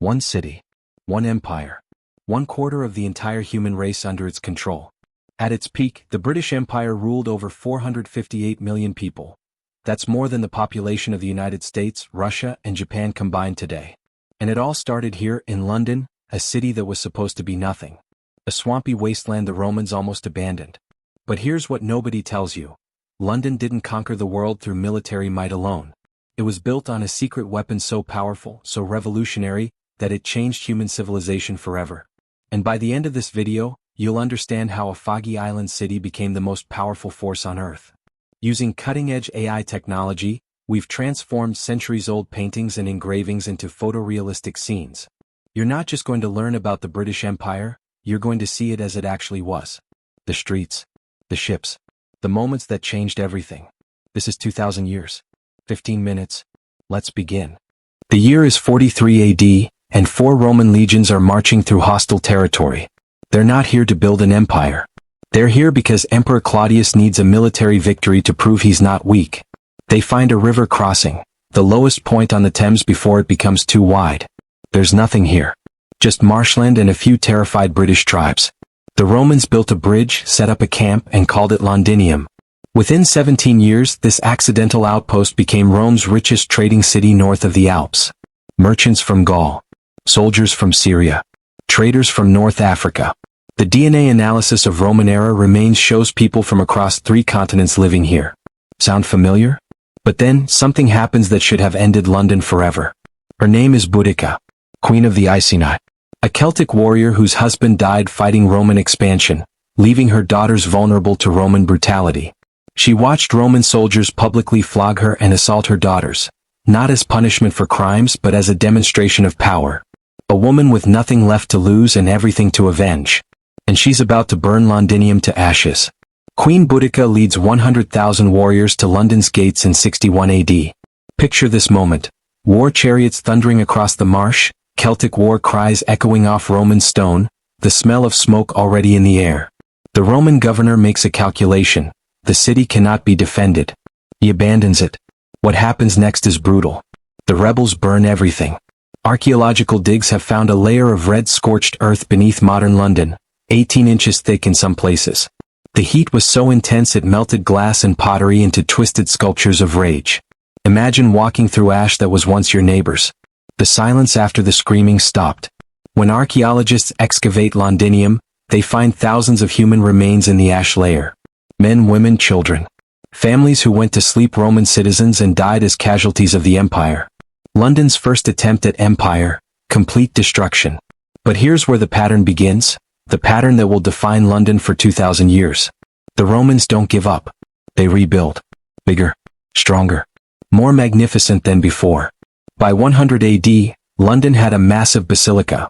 One city. One empire. 1/4 of the entire human race under its control. At its peak, the British Empire ruled over 458 million people. That's more than the population of the United States, Russia, and Japan combined today. And it all started here in London, a city that was supposed to be nothing. A swampy wasteland the Romans almost abandoned. But here's what nobody tells you. London didn't conquer the world through military might alone. It was built on a secret weapon so powerful, so revolutionary, that it changed human civilization forever. And by the end of this video, you'll understand how a foggy island city became the most powerful force on Earth. Using cutting-edge AI technology, we've transformed centuries-old paintings and engravings into photorealistic scenes. You're not just going to learn about the British Empire, you're going to see it as it actually was. The streets, the ships, the moments that changed everything. This is 2,000 years. 15 minutes. Let's begin. The year is 43 AD, and 4 Roman legions are marching through hostile territory. They're not here to build an empire. They're here because Emperor Claudius needs a military victory to prove he's not weak. They find a river crossing, the lowest point on the Thames before it becomes too wide. There's nothing here. Just marshland and a few terrified British tribes. The Romans built a bridge, set up a camp, and called it Londinium. Within 17 years, this accidental outpost became Rome's richest trading city north of the Alps. Merchants from Gaul. Soldiers from Syria. Traders from North Africa. The DNA analysis of Roman-era remains shows people from across 3 continents living here. Sound familiar? But then, something happens that should have ended London forever. Her name is Boudica, Queen of the Iceni. A Celtic warrior whose husband died fighting Roman expansion, leaving her daughters vulnerable to Roman brutality. She watched Roman soldiers publicly flog her and assault her daughters, not as punishment for crimes but as a demonstration of power. A woman with nothing left to lose and everything to avenge. And she's about to burn Londinium to ashes. Queen Boudica leads 100,000 warriors to London's gates in 61 AD. Picture this moment. War chariots thundering across the marsh, Celtic war cries echoing off Roman stone, the smell of smoke already in the air. The Roman governor makes a calculation. The city cannot be defended. He abandons it. What happens next is brutal. The rebels burn everything. Archaeological digs have found a layer of red scorched earth beneath modern London, 18 inches thick in some places. The heat was so intense it melted glass and pottery into twisted sculptures of rage. Imagine walking through ash that was once your neighbor's. The silence after the screaming stopped. When archaeologists excavate Londinium, they find thousands of human remains in the ash layer. Men, women, children. Families who went to sleep Roman citizens and died as casualties of the empire. London's first attempt at empire, complete destruction. But here's where the pattern begins. The pattern that will define London for 2,000 years. The Romans don't give up. They rebuild. Bigger, stronger, more magnificent than before. By 100 AD, London had a massive basilica.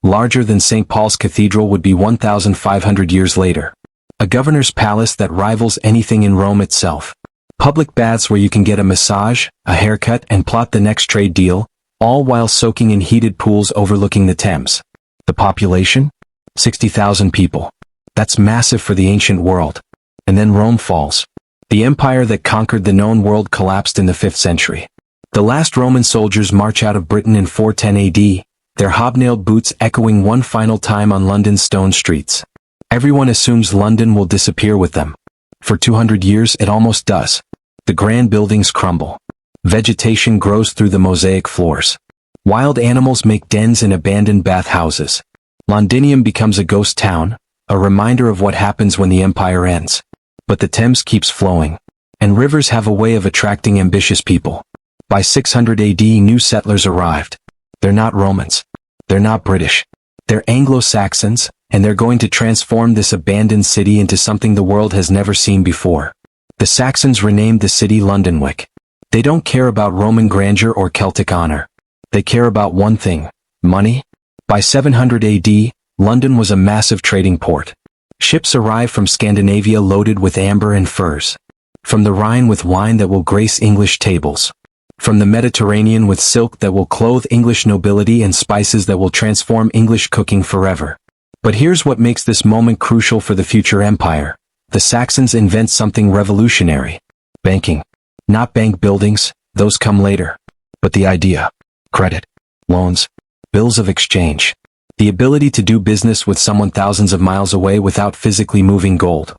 Larger than St. Paul's Cathedral would be 1,500 years later. A governor's palace that rivals anything in Rome itself. Public baths where you can get a massage, a haircut, and plot the next trade deal, all while soaking in heated pools overlooking the Thames. The population? 60,000 people. That's massive for the ancient world. And then Rome falls. The empire that conquered the known world collapsed in the 5th century. The last Roman soldiers march out of Britain in 410 AD, their hobnailed boots echoing one final time on London's stone streets. Everyone assumes London will disappear with them. For 200 years it almost does. The grand buildings crumble. Vegetation grows through the mosaic floors. Wild animals make dens in abandoned bathhouses. Londinium becomes a ghost town, a reminder of what happens when the empire ends. But the Thames keeps flowing. And rivers have a way of attracting ambitious people. By 600 AD new settlers arrived. They're not Romans. They're not British. They're Anglo-Saxons, and they're going to transform this abandoned city into something the world has never seen before. The Saxons renamed the city Londonwick. They don't care about Roman grandeur or Celtic honor. They care about one thing: money. By 700 AD, London was a massive trading port. Ships arrived from Scandinavia loaded with amber and furs. From the Rhine with wine that will grace English tables. From the Mediterranean with silk that will clothe English nobility and spices that will transform English cooking forever. But here's what makes this moment crucial for the future empire. The Saxons invent something revolutionary. Banking. Not bank buildings, those come later. But the idea. Credit. Loans. Bills of exchange. The ability to do business with someone thousands of miles away without physically moving gold.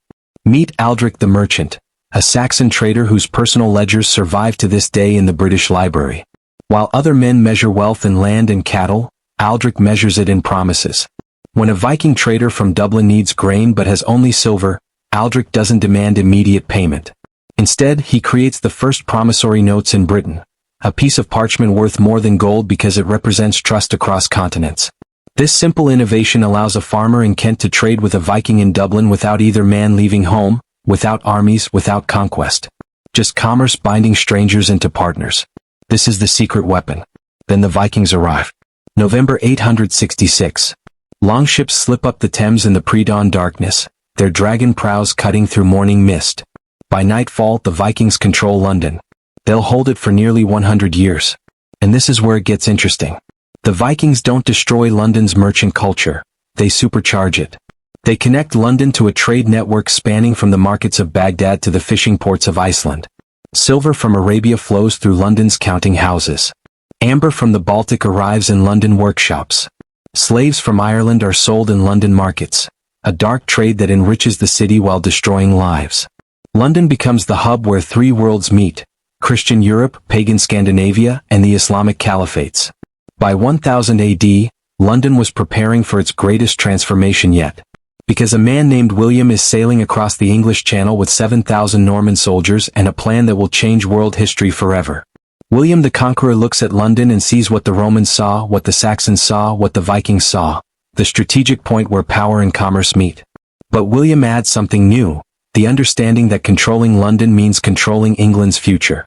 Meet Aldrich the Merchant, a Saxon trader whose personal ledgers survive to this day in the British Library. While other men measure wealth in land and cattle, Aldrich measures it in promises. When a Viking trader from Dublin needs grain but has only silver, Aldrich doesn't demand immediate payment. Instead, he creates the first promissory notes in Britain, a piece of parchment worth more than gold because it represents trust across continents. This simple innovation allows a farmer in Kent to trade with a Viking in Dublin without either man leaving home, without armies, without conquest. Just commerce binding strangers into partners. This is the secret weapon. Then the Vikings arrive. November 866. Longships slip up the Thames in the pre-dawn darkness, their dragon prows cutting through morning mist. By nightfall, the Vikings control London. They'll hold it for nearly 100 years. And this is where it gets interesting. The Vikings don't destroy London's merchant culture, they supercharge it. They connect London to a trade network spanning from the markets of Baghdad to the fishing ports of Iceland. Silver from Arabia flows through London's counting houses. Amber from the Baltic arrives in London workshops. Slaves from Ireland are sold in London markets, a dark trade that enriches the city while destroying lives. London becomes the hub where three worlds meet: Christian Europe, pagan Scandinavia, and the Islamic caliphates. By 1000 AD, London was preparing for its greatest transformation yet. Because a man named William is sailing across the English Channel with 7,000 Norman soldiers and a plan that will change world history forever. William the Conqueror looks at London and sees what the Romans saw, what the Saxons saw, what the Vikings saw, the strategic point where power and commerce meet. But William adds something new, the understanding that controlling London means controlling England's future.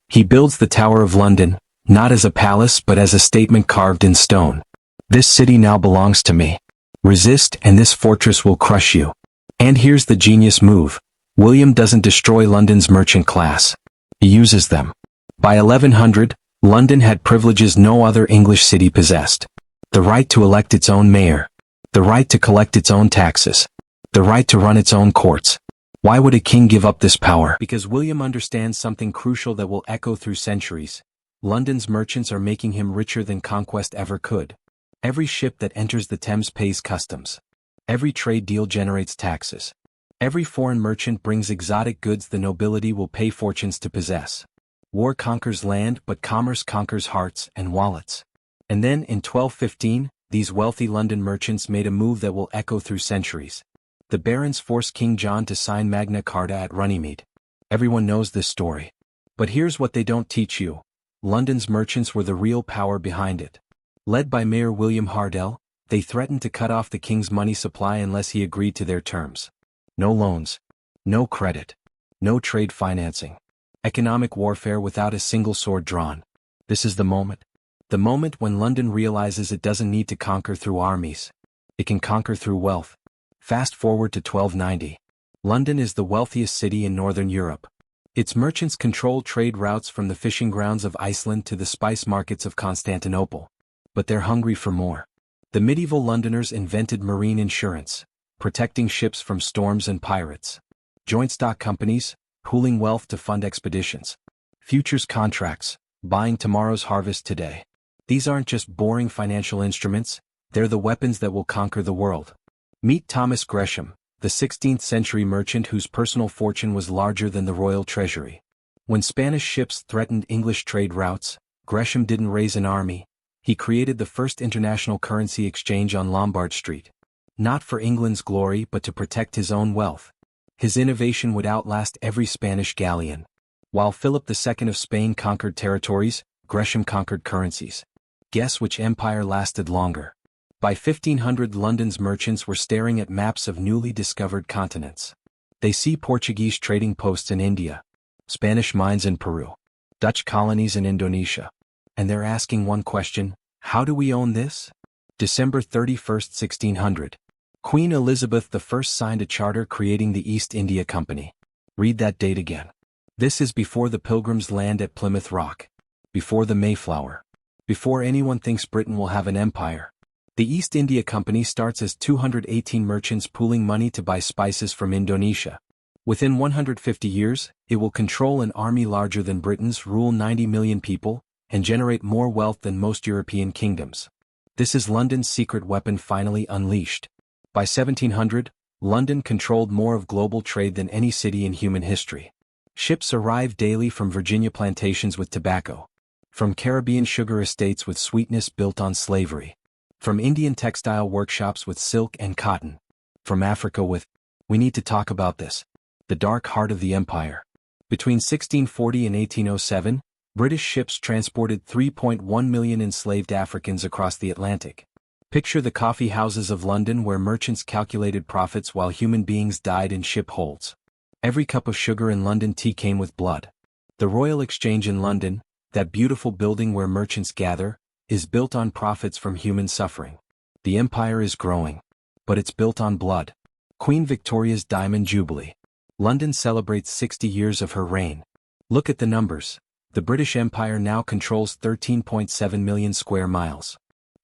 He builds the Tower of London, not as a palace but as a statement carved in stone. This city now belongs to me. Resist and this fortress will crush you. And here's the genius move. William doesn't destroy London's merchant class. He uses them. By 1100, London had privileges no other English city possessed. The right to elect its own mayor. The right to collect its own taxes. The right to run its own courts. Why would a king give up this power? Because William understands something crucial that will echo through centuries. London's merchants are making him richer than conquest ever could. Every ship that enters the Thames pays customs. Every trade deal generates taxes. Every foreign merchant brings exotic goods the nobility will pay fortunes to possess. War conquers land, but commerce conquers hearts and wallets. And then, in 1215, these wealthy London merchants made a move that will echo through centuries. The barons forced King John to sign Magna Carta at Runnymede. Everyone knows this story. But here's what they don't teach you. London's merchants were the real power behind it. Led by Mayor William Hardell, they threatened to cut off the king's money supply unless he agreed to their terms. No loans. No credit. No trade financing. Economic warfare without a single sword drawn. This is the moment. The moment when London realizes it doesn't need to conquer through armies. It can conquer through wealth. Fast forward to 1290. London is the wealthiest city in Northern Europe. Its merchants control trade routes from the fishing grounds of Iceland to the spice markets of Constantinople. But they're hungry for more. The medieval Londoners invented marine insurance, protecting ships from storms and pirates. Joint stock companies, pooling wealth to fund expeditions. Futures contracts, buying tomorrow's harvest today. These aren't just boring financial instruments, they're the weapons that will conquer the world. Meet Thomas Gresham, the 16th century merchant whose personal fortune was larger than the royal treasury. When Spanish ships threatened English trade routes, Gresham didn't raise an army. He created the first international currency exchange on Lombard Street. Not for England's glory but to protect his own wealth. His innovation would outlast every Spanish galleon. While Philip II of Spain conquered territories, Gresham conquered currencies. Guess which empire lasted longer? By 1500, London's merchants were staring at maps of newly discovered continents. They see Portuguese trading posts in India, Spanish mines in Peru, Dutch colonies in Indonesia. And they're asking one question: how do we own this? December 31st, 1600. Queen Elizabeth I signed a charter creating the East India Company. Read that date again. This is before the Pilgrims land at Plymouth Rock. Before the Mayflower. Before anyone thinks Britain will have an empire. The East India Company starts as 218 merchants pooling money to buy spices from Indonesia. Within 150 years, it will control an army larger than Britain's, rule 90 million people, and generate more wealth than most European kingdoms. This is London's secret weapon finally unleashed. By 1700, London controlled more of global trade than any city in human history. Ships arrived daily from Virginia plantations with tobacco, from Caribbean sugar estates with sweetness built on slavery, from Indian textile workshops with silk and cotton, from Africa with, we need to talk about this, the dark heart of the empire. Between 1640 and 1807, British ships transported 3.1 million enslaved Africans across the Atlantic. Picture the coffee houses of London where merchants calculated profits while human beings died in ship holds. Every cup of sugar in London tea came with blood. The Royal Exchange in London, that beautiful building where merchants gather, is built on profits from human suffering. The empire is growing, but it's built on blood. Queen Victoria's Diamond Jubilee. London celebrates 60 years of her reign. Look at the numbers. The British Empire now controls 13.7 million square miles.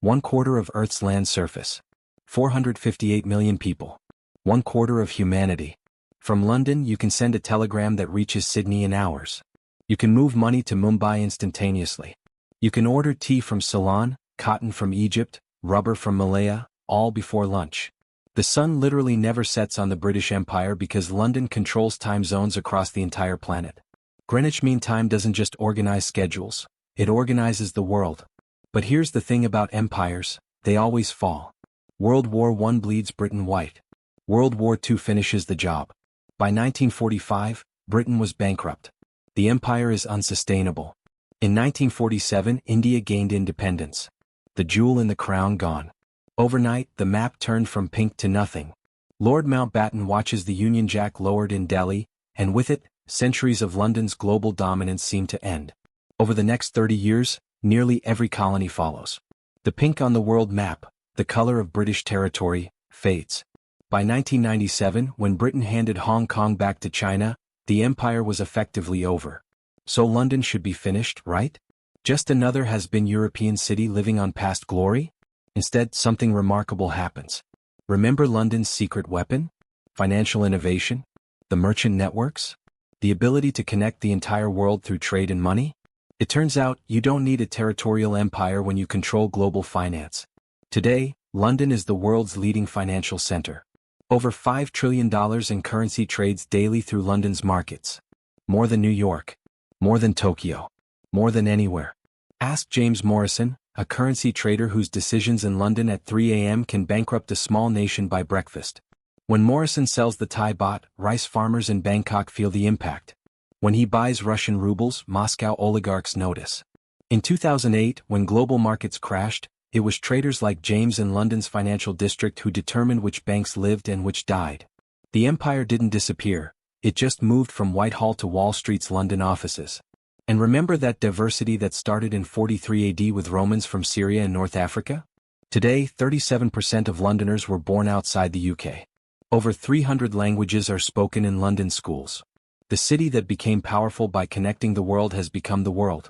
1/4 of Earth's land surface. 458 million people. 1/4 of humanity. From London you can send a telegram that reaches Sydney in hours. You can move money to Mumbai instantaneously. You can order tea from Ceylon, cotton from Egypt, rubber from Malaya, all before lunch. The sun literally never sets on the British Empire because London controls time zones across the entire planet. Greenwich Mean Time doesn't just organize schedules, it organizes the world. But here's the thing about empires, they always fall. World War I bleeds Britain white. World War II finishes the job. By 1945, Britain was bankrupt. The empire is unsustainable. In 1947, India gained independence. The jewel in the crown gone. Overnight, the map turned from pink to nothing. Lord Mountbatten watches the Union Jack lowered in Delhi, and with it, centuries of London's global dominance seem to end. Over the next 30 years, nearly every colony follows. The pink on the world map, the color of British territory, fades. By 1997, when Britain handed Hong Kong back to China, the empire was effectively over. So London should be finished, right? Just another has-been European city living on past glory? Instead, something remarkable happens. Remember London's secret weapon? Financial innovation? The merchant networks? The ability to connect the entire world through trade and money? It turns out, you don't need a territorial empire when you control global finance. Today, London is the world's leading financial center. Over $5 trillion in currency trades daily through London's markets. More than New York. More than Tokyo. More than anywhere. Ask James Morrison, a currency trader whose decisions in London at 3 a.m. can bankrupt a small nation by breakfast. When Morrison sells the Thai baht, rice farmers in Bangkok feel the impact. When he buys Russian rubles, Moscow oligarchs notice. In 2008, when global markets crashed, it was traders like James in London's financial district who determined which banks lived and which died. The empire didn't disappear, it just moved from Whitehall to Wall Street's London offices. And remember that diversity that started in 43 AD with Romans from Syria and North Africa? Today, 37% of Londoners were born outside the UK. Over 300 languages are spoken in London schools. The city that became powerful by connecting the world has become the world.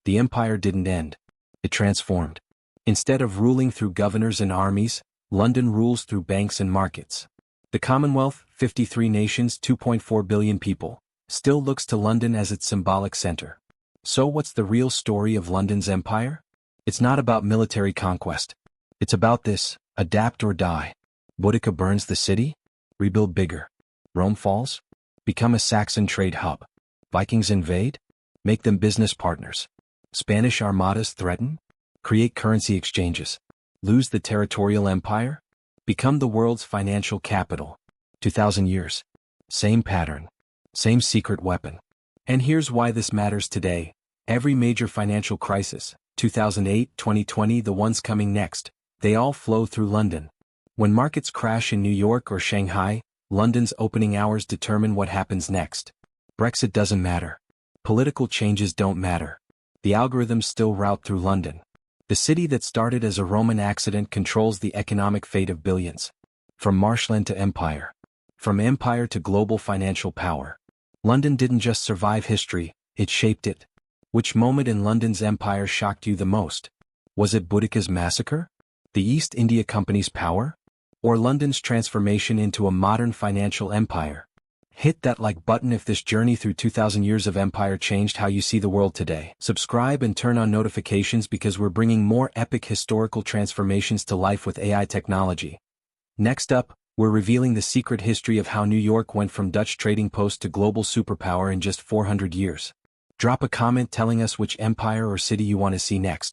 The empire didn't end. It transformed. Instead of ruling through governors and armies, London rules through banks and markets. The Commonwealth, 53 nations, 2.4 billion people, still looks to London as its symbolic center. So what's the real story of London's empire? It's not about military conquest. It's about this, adapt or die. Boudica burns the city? Rebuild bigger. Rome falls? Become a Saxon trade hub. Vikings invade? Make them business partners. Spanish armadas threaten? Create currency exchanges. Lose the territorial empire? Become the world's financial capital. 2,000 years. Same pattern. Same secret weapon. And here's why this matters today. Every major financial crisis, 2008, 2020, the ones coming next, they all flow through London. When markets crash in New York or Shanghai, London's opening hours determine what happens next. Brexit doesn't matter. Political changes don't matter. The algorithms still route through London. The city that started as a Roman accident controls the economic fate of billions. From marshland to empire. From empire to global financial power. London didn't just survive history, it shaped it. Which moment in London's empire shocked you the most? Was it Boudica's massacre? The East India Company's power? Or London's transformation into a modern financial empire? Hit that like button if this journey through 2,000 years of empire changed how you see the world today. Subscribe and turn on notifications because we're bringing more epic historical transformations to life with AI technology. Next up, we're revealing the secret history of how New York went from Dutch trading post to global superpower in just 400 years. Drop a comment telling us which empire or city you want to see next.